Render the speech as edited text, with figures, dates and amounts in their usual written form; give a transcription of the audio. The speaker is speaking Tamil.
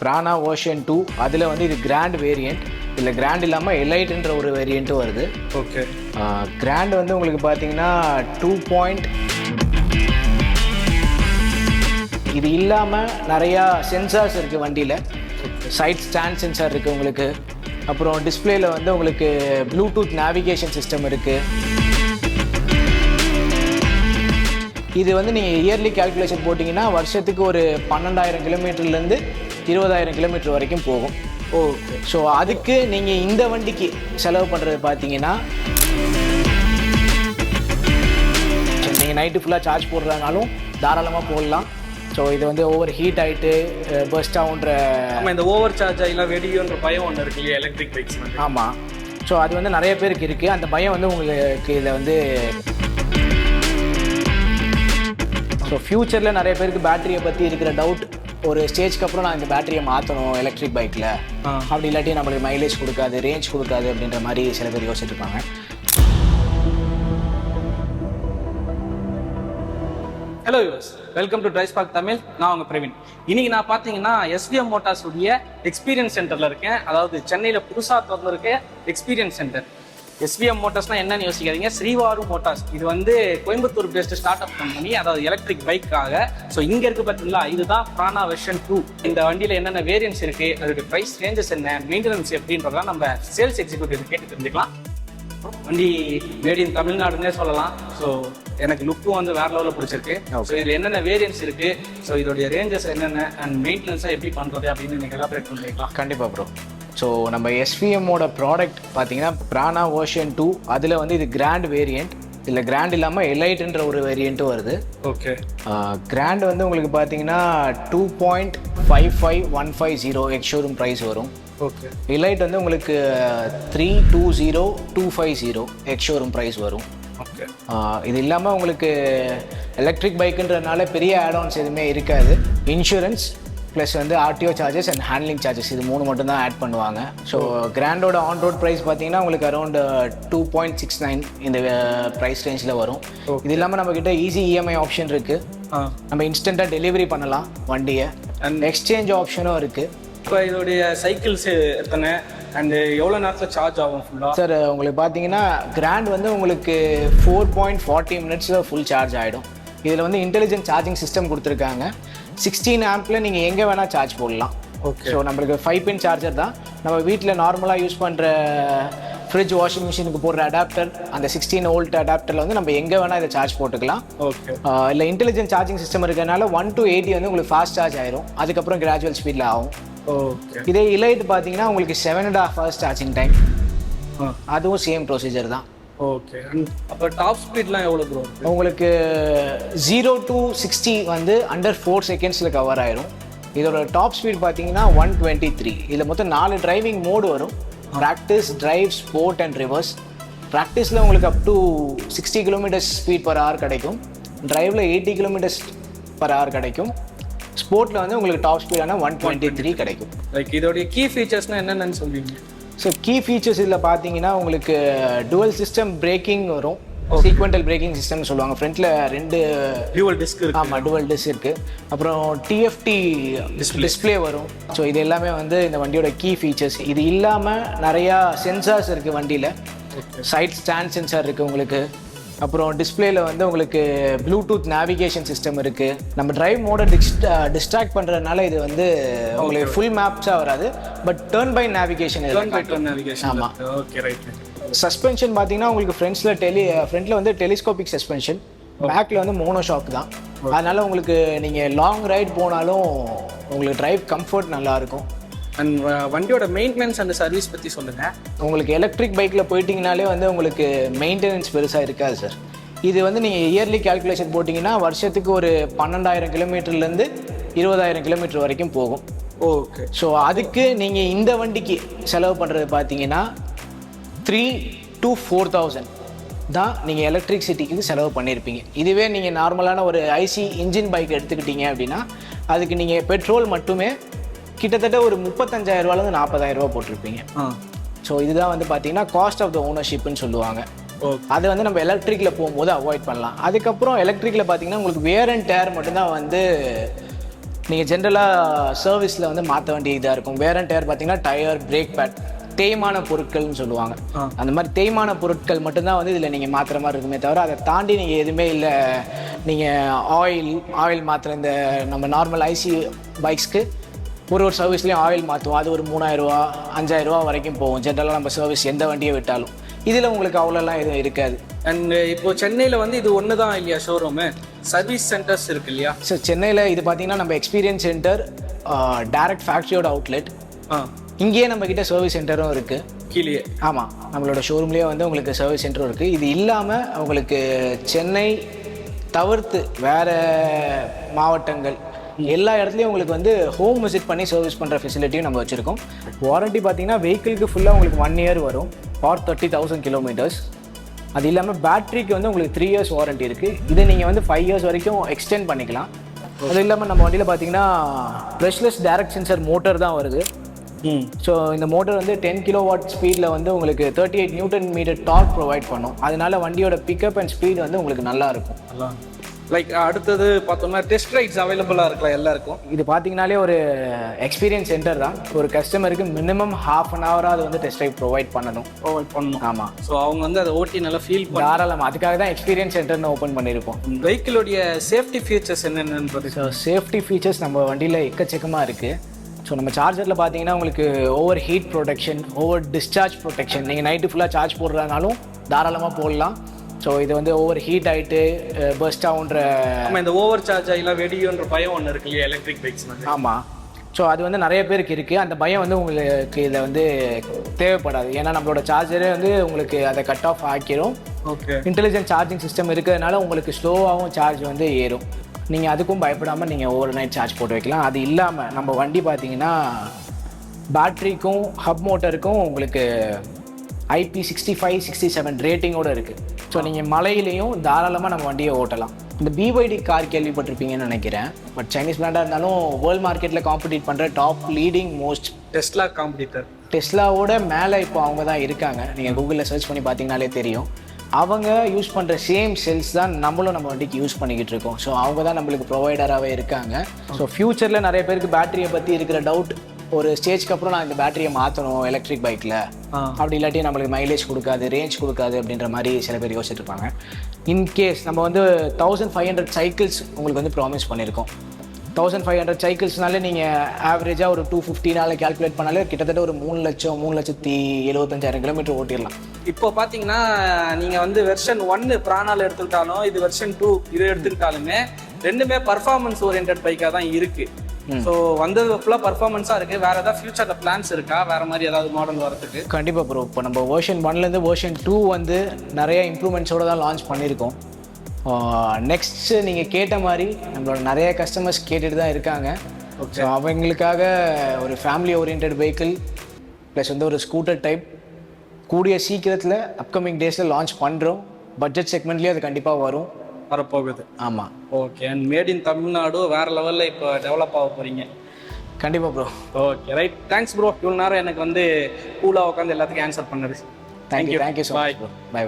Prana version 2 அதில் வந்து இது கிராண்ட் வேரியண்ட். இதில் கிராண்ட் இல்லாமல் எலைட்ன்ற ஒரு வேரியண்ட்டும் வருது. ஓகே. கிராண்ட் வந்து உங்களுக்கு பார்த்தீங்கன்னா 2. இது இல்லாமல் நிறையா சென்சார்ஸ் இருக்குது வண்டியில். சைட் ஸ்டாண்ட் சென்சார் இருக்குது உங்களுக்கு. அப்புறம் டிஸ்பிளேல வந்து உங்களுக்கு ப்ளூடூத் நேவிகேஷன் சிஸ்டம் இருக்குது. இது வந்து நீங்கள் இயர்லி கேல்குலேஷன் போட்டிங்கன்னா வருஷத்துக்கு ஒரு 12,000 கிலோமீட்டர்லேருந்து 20,000 கிலோமீட்டர் வரைக்கும் போகும். ஓகே. ஸோ அதுக்கு நீங்கள் இந்த வண்டிக்கு செலவு பண்ணுறது பார்த்தீங்கன்னா நீங்கள் நைட்டு ஃபுல்லாக சார்ஜ் போடுறதுனாலும் தாராளமாக போடலாம். ஸோ இது வந்து ஓவர் ஹீட் ஆகிட்டு பர்ஸ்ட் ஆகுன்ற இந்த ஓவர் சார்ஜ் ஆகிலாம் வெடியோன்ற பயம் ஒன்று இருக்கு இல்லையா எலக்ட்ரிக் பைக்ஸ். ஆமாம். ஸோ அது வந்து நிறைய பேருக்கு இருக்குது. அந்த பயம் வந்து உங்களுக்கு இதில் வந்து ஸோ ஃப்யூச்சரில் நிறைய பேருக்கு பேட்டரியை பற்றி இருக்கிற டவுட், ஒரு ஸ்டேஜ்க்கு அப்புறம் நான் இந்த பேட்டரியை மாற்றணும் எலக்ட்ரிக் பைக்கில், அப்படி இல்லாட்டி நம்மளுக்கு மைலேஜ் கொடுக்காது, ரேஞ்ச் கொடுக்காது அப்படின்ற மாதிரி சில பேர் யோசிச்சுட்டு இருப்பாங்க. Hello use, welcome to Drivespark Tamil. நான் உங்கள் பிரவீன். இன்னைக்கு நான் பார்த்தீங்கன்னா SVM மோட்டார்ஸ் உடைய எக்ஸ்பீரியன்ஸ் சென்டரில் இருக்கேன். அதாவது சென்னையில் புதுசாக திறந்துருக்க எக்ஸ்பீரியன்ஸ் சென்டர். SVM மோட்டார்ஸ்னால் என்னன்னு யோசிக்காதீங்க, ஸ்ரீவாரு மோட்டார்ஸ். இது வந்து Coimbatore based start up company, அதாவது எலக்ட்ரிக் பைக்காக. ஸோ இங்கே இருக்குது பார்த்தீங்களா, இதுதான் Prana வெர்ஷன் 2. இந்த வண்டியில் என்னென்ன வேரியன்ஸ் இருக்குது, அதோட ப்ரைஸ் ரேஞ்சஸ் என்ன, மெயின்டெனன்ஸ் எப்படின்றதெல்லாம் நம்ம சேல்ஸ் எக்ஸிக்யூட்டிவ் கேட்டு தெரிஞ்சுக்கலாம். வண்டி மேட் இன் தமிழ்நாடுன்னே சொல்லலாம். ஸோ எனக்கு லுக்கும் வந்து வேற லெவலில் பிடிச்சிருக்கு. ஸோ இதில் என்னென்ன வேரியன்ஸ் இருக்குது, ஸோ இதோடைய ரேஞ்சஸ் என்னென்ன அண்ட் மெயின்டெனன்ஸாக எப்படி பண்ணுறது அப்படின்னு நீங்கள் எலாபரேட் பண்ணிக்கலாம். கண்டிப்பாக ப்ரோ. ஸோ நம்ம SVMோட ப்ராடக்ட் பார்த்தீங்கன்னா Prana வெர்ஷன் 2 அதில் வந்து இது கிராண்ட் வேரியண்ட். இதில் கிராண்ட் இல்லாமல் எலைட்ன்ற ஒரு வேரியண்ட்டும் வருது. ஓகே. கிராண்ட் வந்து உங்களுக்கு பார்த்தீங்கன்னா 2.55150 Ex-Showroom Price வரும். ஓகே. எலைட் வந்து உங்களுக்கு 320,250 Ex-Showroom Price வரும். ஓகே. இது இல்லாமல் உங்களுக்கு எலக்ட்ரிக் பைக்குன்றதுனால பெரிய ஆட்-ஆன்ஸ் எதுவுமே இருக்காது. இன்சூரன்ஸ் ப்ளஸ் வந்து RTO charges and handling charges, இது 3 மட்டும் தான் ஆட் பண்ணுவாங்க. ஸோ கிராண்டோட ஆன் ரோட் ப்ரைஸ் பார்த்தீங்கன்னா உங்களுக்கு அரௌண்ட் 2.69 இந்த ப்ரைஸ் ரேஞ்சில் வரும். இது இல்லாமல் நம்மக்கிட்ட ஈஸி EMI ஆப்ஷன் இருக்குது. நம்ம இன்ஸ்டண்ட்டாக டெலிவரி பண்ணலாம் வண்டியை. அண்ட் எக்ஸ்சேஞ்ச் ஆப்ஷனும் இருக்குது. இப்போ இதோடைய சைக்கிள்ஸ் எத்தனை அண்ட் எவ்வளோ நேரத்தில் சார்ஜ் ஆகும் ஃபுல்லாக? சார் உங்களுக்கு பார்த்தீங்கன்னா கிராண்ட் வந்து உங்களுக்கு 4.40 மினிட்ஸில் ஃபுல் சார்ஜ் ஆகிடும். இதில் வந்து இன்டெலிஜென்ட் சார்ஜிங் சிஸ்டம் கொடுத்துருக்காங்க. 16 ஆம்பில் நீங்கள் எங்கே வேணால் சார்ஜ் போடலாம். ஓகே. ஸோ நம்மளுக்கு 5 பின் சார்ஜர் தான். நம்ம வீட்டில் நார்மலாக யூஸ் பண்ணுற ஃப்ரிட்ஜ், வாஷிங் மிஷினுக்கு போடுற அடாப்டர், அந்த 16 வோல்ட் அடாப்டரில் வந்து நம்ம எங்கே வேணால் இதை சார்ஜ் போட்டுக்கலாம். ஓகே. இல்லை இன்டெலிஜென்ட் சார்ஜிங் சிஸ்டம் இருக்கிறதுனால 1 to 80 வந்து உங்களுக்கு ஃபாஸ்ட் சார்ஜ் ஆயிரும். அதுக்கப்புறம் கிராஜுவல் ஸ்பீடில் ஆகும். ஓகே. இதே இலைட் பார்த்தீங்கன்னா உங்களுக்கு 7.5 hours சார்ஜிங் டைம். அதுவும் சேம் ப்ரொசீஜர் தான். ஓகே. அப்போ டாப் ஸ்பீட்லாம் எவ்வளோ ப்ரோ? உங்களுக்கு 0 to 60 வந்து அண்டர் 4 செகண்ட்ஸில் கவர் ஆயிரும். இதோட டாப் ஸ்பீட் பார்த்தீங்கன்னா 123. இதில் மொத்தம் 4 டிரைவிங் மோடு வரும். Practice, drive, sport and reverse. ப்ராக்டிஸில் உங்களுக்கு up to 60 kilometres speed per hour கிடைக்கும். டிரைவில் 80 கிலோமீட்டர்ஸ் பர் ஹவர் கிடைக்கும். ஸ்போர்ட்டில் வந்து உங்களுக்கு டாப் ஸ்பீடான 123 கிடைக்கும். லைக் இதோடைய கீ ஃபீச்சர்ஸ்னால் என்னென்னு சொல்லுவீங்க? ஸோ கீ ஃபீச்சர்ஸ் இதில் பார்த்தீங்கன்னா உங்களுக்கு டுவல் சிஸ்டம் பிரேக்கிங் வரும். சீக்வெண்டல் பிரேக்கிங் சிஸ்டம்னு சொல்லுவாங்க. ஃப்ரண்ட்டில் 2 டுவல் டிஸ்க் இருக்குது. ஆமாம், டுவல் டிஸ்க் இருக்குது. அப்புறம் TFT டிஸ்பிளே வரும். ஸோ இது எல்லாமே வந்து இந்த வண்டியோட கீ ஃபீச்சர்ஸ். இது இல்லாமல் நிறையா சென்சார்ஸ் இருக்குது வண்டியில். சைட் ஸ்டாண்ட் சென்சார் இருக்குது உங்களுக்கு. அப்புறம் டிஸ்பிளேல வந்து உங்களுக்கு ப்ளூடூத் நேவிகேஷன் சிஸ்டம் இருக்குது. நம்ம டிரைவ் மோடை டிஸ்ட்ராக்ட் பண்ணுறதுனால இது வந்து உங்களுக்கு ஃபுல் மேப்ஸாக வராது, பட் டர்ன் பை நேவிகேஷன். ஆமாம். Okay, right. சஸ்பென்ஷன் பார்த்தீங்கன்னா உங்களுக்கு ஃப்ரண்ட்டில் வந்து டெலிஸ்கோபிக் சஸ்பென்ஷன், பேக்கில் வந்து மோனோ ஷாக் தான். அதனால் உங்களுக்கு நீங்கள் லாங் ரைட் போனாலும் உங்களுக்கு டிரைவ் கம்ஃபர்ட் நல்லாயிருக்கும். அண்ட் வண்டியோட மெயின்டெனன்ஸ் அண்ட் சர்வீஸ் பற்றி சொல்லுங்கள். உங்களுக்கு எலக்ட்ரிக் பைக்கில் போயிட்டீங்கனாலே வந்து உங்களுக்கு மெயின்டெனன்ஸ் பெருசாக இருக்காது சார். இது வந்து நீங்கள் இயர்லி கேல்குலேஷன் போட்டிங்கன்னா வருஷத்துக்கு ஒரு 12,000 கிலோமீட்டர்லேருந்து 20,000 கிலோமீட்டர் வரைக்கும் போகும். ஓகே. ஸோ அதுக்கு நீங்கள் இந்த வண்டிக்கு செலவு பண்ணுறது பார்த்தீங்கன்னா 3,000 to 4,000 தான் நீங்கள் எலக்ட்ரிசிட்டிக்கு செலவு பண்ணியிருப்பீங்க. இதுவே நீங்கள் நார்மலான ஒரு IC இன்ஜின் பைக் எடுத்துக்கிட்டீங்க அப்படின்னா அதுக்கு நீங்கள் பெட்ரோல் மட்டுமே கிட்டத்தட்ட ஒரு 35,000 40,000 போட்டிருப்பீங்க. ஸோ இதுதான் வந்து பார்த்தீங்கன்னா காஸ்ட் ஆஃப் த ஓனர்ஷிப்னு சொல்லுவாங்க. அதை வந்து நம்ம எலக்ட்ரிக்கில் போகும்போது அவாய்ட் பண்ணலாம். அதுக்கப்புறம் எலக்ட்ரிக்கில் பார்த்தீங்கன்னா உங்களுக்கு வேர் அண்ட் டேர் மட்டும்தான் வந்து நீங்கள் ஜென்ரலாக சர்வீஸில் வந்து மாற்ற வேண்டிய இதாக இருக்கும். வேர் அண்ட் டயர் பார்த்தீங்கன்னா டயர், பிரேக் பேட், தேய்மான பொருட்கள்னு சொல்லுவாங்க. அந்த மாதிரி தேய்மான பொருட்கள் மட்டும்தான் வந்து இதில் நீங்கள் மாற்றுற மாதிரி இருக்குமே தவிர அதை தாண்டி நீங்கள் எதுவுமே இல்லை. நீங்கள் ஆயில் மாற்றுற இந்த நம்ம நார்மல் ஐசி பைக்ஸ்க்கு ஒரு சர்வீஸ்லேயும் ஆயில் மாற்றுவோம். அது ஒரு 3000 5000 வரைக்கும் போகும் ஜென்ரலாக நம்ம சர்வீஸ் எந்த வண்டியை விட்டாலும். இதில் உங்களுக்கு அவ்வளோலாம் எதுவும் இருக்காது. அண்ட் இப்போ சென்னையில் வந்து இது ஒன்று தான் இல்லையா ஷோரூமு, சர்வீஸ் சென்டர்ஸ் இருக்கு இல்லையா? ஸோ சென்னையில் இது பார்த்தீங்கன்னா நம்ம எக்ஸ்பீரியன்ஸ் சென்டர், டைரக்ட் ஃபேக்ட்ரியோட அவுட்லெட், இங்கேயே நம்மக்கிட்ட சர்வீஸ் சென்டரும் இருக்குது கீழே. ஆமாம், நம்மளோட ஷோரூம்லேயே வந்து உங்களுக்கு சர்வீஸ் சென்டரும் இருக்குது. இது இல்லாமல் உங்களுக்கு சென்னை தவிர்த்து வேறு மாவட்டங்கள் எல்லா இடத்துலையும் உங்களுக்கு வந்து ஹோம் விசிட் பண்ணி சர்வீஸ் பண்ணுற ஃபெசிலிட்டியும் நம்ம வச்சுருக்கோம். வாரண்ட்டி பார்த்தீங்கன்னா வெஹிக்கிளுக்கு ஃபுல்லாக உங்களுக்கு 1 year வரும் ஃபார் 30,000 kilometers. அது இல்லாமல் பேட்டரிக்கு வந்து உங்களுக்கு 3 years வாரண்ட்டி இருக்குது. இதை நீங்கள் வந்து 5 years வரைக்கும் எக்ஸ்டெண்ட் பண்ணிக்கலாம். அது இல்லாமல் நம்ம வண்டியில் பார்த்தீங்கன்னா ப்ரெஷ்லெஸ் டைரக்ட் சென்சர் மோட்டர் தான் வருது. ஸோ இந்த மோட்டர் வந்து 10 kilowatt ஸ்பீடில் வந்து உங்களுக்கு 38 Nm டார்க் ப்ரொவைட் பண்ணும். அதனால வண்டியோட பிக்கப் அண்ட் ஸ்பீட் வந்து உங்களுக்கு நல்லா இருக்கும். லைக் அடுத்தது பார்த்தோம்னா டெஸ்ட் ரைட்ஸ் அவைலபிளாக இருக்கலாம் எல்லாருக்கும். இது பார்த்தீங்கனாலே ஒரு எக்ஸ்பீரியன்ஸ் சென்டர் தான். ஒரு கஸ்டமருக்கு மினிமம் ½ an hour அது வந்து டெஸ்ட் ரைட் ப்ரொவைட் பண்ணணும். ஆமாம். ஸோ அவங்க வந்து அதை ஓட்டி நல்லா ஃபீல் தாராளமாக. அதுக்காக தான் எக்ஸ்பீரியன்ஸ் சென்டர்னு ஓப்பன் பண்ணியிருக்கோம். வெஹிக்கிளுடைய சேஃப்டி ஃபீச்சர்ஸ் என்னென்னு? ஸோ சேஃப்டி ஃபீச்சர்ஸ் நம்ம வண்டியில் எக்கச்சக்கமாக இருக்குது. ஸோ நம்ம சார்ஜரில் பார்த்தீங்கன்னா உங்களுக்கு over heat protection, over discharge protection. நீங்கள் நைட்டு ஃபுல்லாக சார்ஜ் போடுறதுனாலும் தாராளமாக போடலாம். ஸோ இது வந்து ஓவர் ஹீட் ஆகிட்டு பர்ஸ்ட் ஆகுன்ற இந்த ஓவர் சார்ஜ் ஆகிலாம் வெடியோன்ற பயம் ஒன்று இருக்கு இல்லையா எலக்ட்ரிக் பைக்ஸ்? ஆமாம். ஸோ அது வந்து நிறைய பேருக்கு இருக்குது. அந்த பயம் வந்து உங்களுக்கு இதில் வந்து தேவைப்படாது. ஏன்னா நம்மளோட சார்ஜரே வந்து உங்களுக்கு அதை கட் ஆஃப் ஆக்கிரும். ஓகே. இன்டெலிஜென்ட் சார்ஜிங் சிஸ்டம் இருக்கிறதுனால உங்களுக்கு ஸ்லோவாகவும் சார்ஜ் வந்து ஏறும். நீங்கள் அதுக்கும் பயப்படாமல் நீங்கள் ஓவர் நைட் சார்ஜ் போட்டு வைக்கலாம். அது இல்லாமல் நம்ம வண்டி பார்த்தீங்கன்னா பேட்ரிக்கும் ஹப் மோட்டருக்கும் உங்களுக்கு IP65, 67 ரேட்டிங்கோடு இருக்குது. ஸோ நீங்கள் மலையிலையும் தாராளமாக நம்ம வண்டியை ஓட்டலாம். இந்த BYD கார் கேள்விப்பட்டிருப்பீங்கன்னு நினைக்கிறேன். பட் சைனீஸ் பிராண்டாக இருந்தாலும் வேர்ல்டு மார்க்கெட்டில் காம்படிட் பண்ணுற top leading most Tesla competitor. டெஸ்லாவோட மேலே இப்போ அவங்க தான் இருக்காங்க. நீங்கள் கூகுளில் சர்ச் பண்ணி பார்த்தீங்கனாலே தெரியும். அவங்க யூஸ் பண்ணுற சேம் செல்ஸ் தான் நம்மளும் நம்ம வண்டிக்கு யூஸ் பண்ணிக்கிட்டு இருக்கோம். ஸோ அவங்க தான் நம்மளுக்கு ப்ரொவைடராகவே இருக்காங்க. ஸோ ஃப்யூச்சரில் நிறைய பேருக்கு பேட்டரியை பற்றி இருக்கிற டவுட், ஒரு ஸ்டேஜ்க்கு அப்புறம் நான் இந்த பேட்டரியை மாற்றணும் எலக்ட்ரிக் பைக்கில், அப்படி இல்லாட்டி நம்மளுக்கு மைலேஜ் கொடுக்காது, ரேஞ்ச் கொடுக்காது அப்படின்ற மாதிரி சில பேர் யோசிச்சுட்டு இருப்பாங்க. இன்கேஸ் நம்ம வந்து 1500 சைக்கிள்ஸ் உங்களுக்கு வந்து ப்ராமிஸ் பண்ணியிருக்கோம். 1500 சைக்கிள்ஸ்னாலே நீங்கள் ஆவரேஜாக ஒரு 250 கால்குலேட் பண்ணாலே கிட்டத்தட்ட ஒரு 3,75,000 கிலோமீட்டர் ஓட்டிடலாம். இப்போ பார்த்தீங்கன்னா நீங்கள் வந்து வெர்ஷன் 1 பிரானால எடுத்துக்கிட்டாலும் இது வெர்ஷன் 2 இது எடுத்துக்கிட்டாலுமே ரெண்டுமே பர்ஃபார்மன்ஸ் ஓரியன்ட் பைக்காக தான் இருக்குது. ஸோ வந்தது ஃபுல்லாக பர்ஃபார்மன்ஸாக இருக்குது. வேறு ஏதாவது ஃபியூச்சரில் பிளான்ஸ் இருக்கா வேறு மாதிரி ஏதாவது மாடல் வரதுக்கு? கண்டிப்பாக ப்ரோ. இப்போ நம்ம வெர்ஷன் 1லேருந்து வெர்ஷன் 2 வந்து நிறைய இம்ப்ரூவ்மெண்ட்ஸோடு தான் லான்ச் பண்ணியிருக்கோம். நெக்ஸ்ட்டு நீங்கள் கேட்ட மாதிரி நம்மளோட நிறைய கஸ்டமர்ஸ் கேட்டுட்டு தான் இருக்காங்க. ஸோ அவங்களுக்காக ஒரு ஃபேமிலி ஓரியன்ட் வெஹிக்கிள் ப்ளஸ் வந்து ஒரு ஸ்கூட்டர் டைப் கூடிய சீக்கிரத்தில் அப்கமிங் டேஸில் லான்ச் பண்ணுறோம். பட்ஜெட் செக்மெண்ட்லேயும் அது கண்டிப்பாக வரப்போகுது. ஆமாம். Okay. And made in Tamil Nadu வேறு லெவலில் இப்போ டெவலப் ஆக போகிறீங்க. கண்டிப்பாக bro. Okay right. Thanks bro. இவ்வளோ நேரம் எனக்கு வந்து கூலாக உட்காந்து எல்லாத்துக்கும் ஆன்சர் பண்ணுறது. Thank you so much bro. By.